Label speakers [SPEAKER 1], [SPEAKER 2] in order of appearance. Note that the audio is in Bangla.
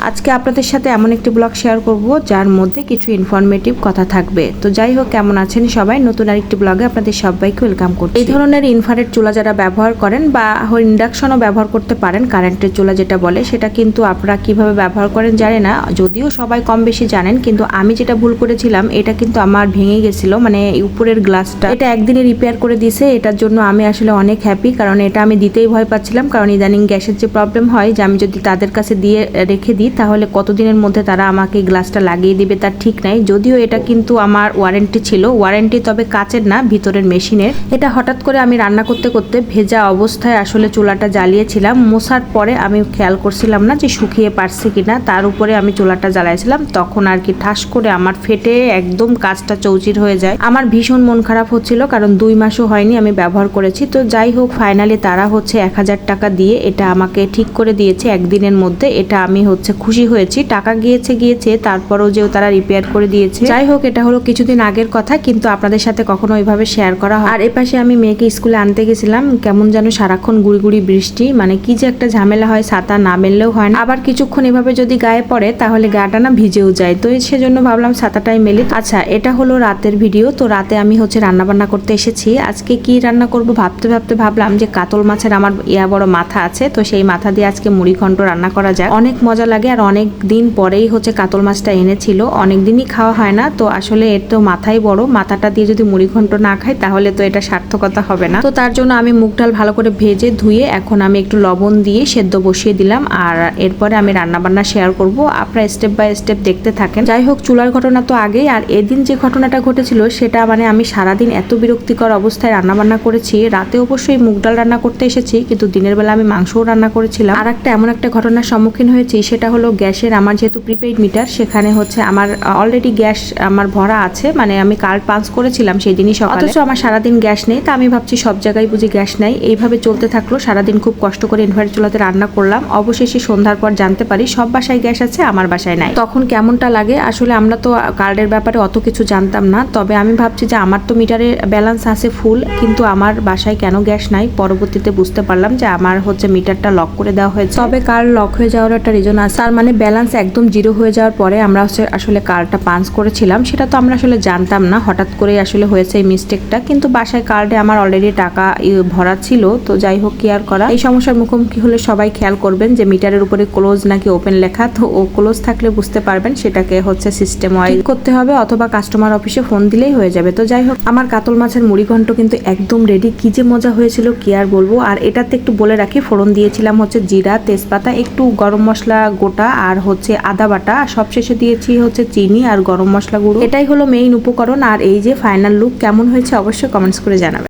[SPEAKER 1] আজকে আপনাদের সাথে এমন একটি ব্লগ শেয়ার করব যার মধ্যে কিছু ইনফরমেটিভ কথা থাকবে। তো যাই হোক, কেমন আছেন সবাই, নতুন আরেকটি ব্লগে আপনাদের সবাইকে ওয়েলকাম করছি। এই ধরনের ইনফ্রারেড চুলা যারা ব্যবহার করেন বা ইন্ডাকশনও ব্যবহার করতে পারেন, কারেন্টের চুলা যেটা বলে, সেটা কিন্তু আপনারা কিভাবে ব্যবহার করেন জানি না, যদিও সবাই কম বেশি জানেন, কিন্তু আমি যেটা ভুল করেছিলাম এটা কিন্তু আমার ভেঙে গেছিল, মানে উপরের গ্লাসটা, এটা একদিনে রিপেয়ার করে দিয়েছে। এটার জন্য আমি আসলে অনেক হ্যাপি, কারণ এটা আমি দিতেই ভয় পাচ্ছিলাম, কারণ ইদানিং গ্যাসের যে প্রবলেম হয় যে আমি যদি তাদের কাছে দিয়ে রেখে দিই তাহলে কতদিনের মধ্যে তারা আমাকে গ্লাসটা লাগিয়ে দিবে তার ঠিক নাই। যদিও এটা কিন্তু আমার ওয়ারেন্টি ছিল, ওয়ারেন্টি তবে কাচের না, ভিতরের মেশিনের। এটা হঠাৎ করে আমি রান্না করতে করতে ভেজা অবস্থায় আসলে চুলাটা জ্বালিয়েছিলাম, মোছার পরে আমি খেয়াল করছিলাম না যে শুকিয়ে পারছে কিনা, তার উপরে আমি চুলাটা জ্বালাইছিলাম, তখন আর কি ঠাস করে আমার ফেটে একদম কাজটা চৌচির হয়ে যায়। আমার ভীষণ মন খারাপ হচ্ছিল, কারণ 2 মাসও হয়নি আমি ব্যবহার করেছি। তো যাই হোক, ফাইনালি তারা হচ্ছে 1000 টাকা দিয়ে এটা আমাকে ঠিক করে দিয়েছে একদিনের মধ্যে। এটা আমি হচ্ছে খুশি হয়েছি, টাকা গিয়েছে তারপরও যে তারা রিপেয়ার করে দিয়েছে। যাই হোক, এটা হলো কিছুদিন আগের কথা, কিন্তু আপনাদের সাথে কখনো ওইভাবে শেয়ার করা হয়। আর এপাশে আমি মেয়েকে স্কুলে আনতে গেছিলাম, কেমন যেন সারাক্ষণ গুড়ি বৃষ্টি, মানে কি যে একটা ঝামেলা হয়, ছাতা না মেললেও হয় না, আবার কিছুক্ষণ এভাবে যদি গায়ে পড়ে তাহলে গাটা না ভিজেও যায়। তো সেজন্য ভাবলাম ছাতাটাই মেলি। আচ্ছা, এটা হলো রাতের ভিডিও। তো রাতে আমি হচ্ছে রান্না বান্না করতে এসেছি। আজকে কি রান্না করব ভাবতে ভাবলাম যে কাতল মাছের আমার বড় মাথা আছে, তো সেই মাথা দিয়ে আজকে মুড়ি ঘন্ট রান্না করা যায়, অনেক মজা লাগে। আর অনেক দিন পরেই হচ্ছে কাতল মাছটা এনেছিল, অনেক দিনই খাওয়া হয় না, তো আসলে এর তো মাথাই বড়, মাথাটা দিয়ে যদি মুড়ি ঘন্ট না খাই তাহলে তো এটা সার্থকতা হবে না। তো তার জন্য আমি মুগ ডাল ভালো করে ভেজে ধুয়ে এখন আমি একটু লবণ দিয়ে সেদ্ধ বসিয়ে দিলাম, আর এরপরে আমি রান্না বান্না শেয়ার করব, আপনারা স্টেপ বাই স্টেপ দেখতে থাকেন। যাই হোক, চুলার ঘটনা তো আগেই, আর এদিন যে ঘটনাটা ঘটেছিল সেটা মানে আমি সারাদিন এত বিরক্তিকর অবস্থায় রান্না বান্না করেছি। রাতে অবশ্যই মুগ ডাল রান্না করতে এসেছি, কিন্তু দিনের বেলা আমি মাংসও রান্না করেছিলাম। আর একটা এমন একটা ঘটনার সম্মুখীন হয়েছি, সেটা হলো গ্যাসের, আমার যেহেতু প্রিপেইড মিটার, সেখানে হচ্ছে আমার অলরেডি গ্যাস আমার ভরা আছে, মানে আমি কার্ড পাঞ্চ করেছিলাম সেই দিনই সকালে, অথচ আমার সারাদিন গ্যাস নেই। তা আমি ভাবছি সব জায়গায় বুঝি গ্যাস নাই, এইভাবে চলতে থাকলো। সারাদিন খুব কষ্ট করে ইনভার্টার চুলাতে রান্না করলাম, অবশেষে সন্ধ্যার পর জানতে পারি সব বাসায় গ্যাস আছে, আমার বাসায় নাই। তখন কেমনটা লাগে আসলে, আমরা তো কার্ডের ব্যাপারে অত কিছু জানতাম না, তবে আমি ভাবছি যে আমার তো মিটারে ব্যালেন্স আছে ফুল, কিন্তু আমার বাসায় কেন গ্যাস নাই। পরবর্তীতে বুঝতে পারলাম যে আমার হচ্ছে মিটারটা লক করে দেওয়া হয়েছে। তবে কার্ড লক হয়ে যাওয়ার একটা রিজন আছে, তার মানে ব্যালেন্স একদম জিরো হয়ে যাওয়ার পরে আমরা আসলে কার্ডটা পাঞ্চ করেছিলাম, সেটা তো আমরা আসলে জানতাম না, হঠাৎ করে আসলে হয়েছে এই মিস্টেকটা। কিন্তু বাসায় কার্ডে আমার অলরেডি টাকা ভরা ছিল। তো যাই হোক, কি আর করা, এই সমস্যার মুখোমুখি হলে সবাই খেয়াল করবেন যে মিটারের উপরে ক্লোজ নাকি ওপেন লেখা, তো ও ক্লোজ থাকলে বুঝতে পারবেন সেটাকে হচ্ছে সিস্টেম ওয়াইজ করতে হবে, অথবা কাস্টমার অফিসে ফোন দিলেই হয়ে যাবে। তো যাই হোক, আমার কাতল মাছের মুড়ি ঘন্ট কিন্তু একদম রেডি, কি যে মজা হয়েছিল কি আর বলবো। আর এটাতে একটু বলে রাখি, ফোড়ন দিয়েছিলাম হচ্ছে জিরা, তেজপাতা, একটু গরম মশলা গোটা, আর হচ্ছে আদা বাটা, সবশেষে দিয়েছি হচ্ছে চিনি আর গরম মশলা গুঁড়ো। এটাই হলো মেইন উপকরণ। আর এই যে ফাইনাল লুক কেমন হয়েছে অবশ্যই কমেন্টস করে জানাবেন।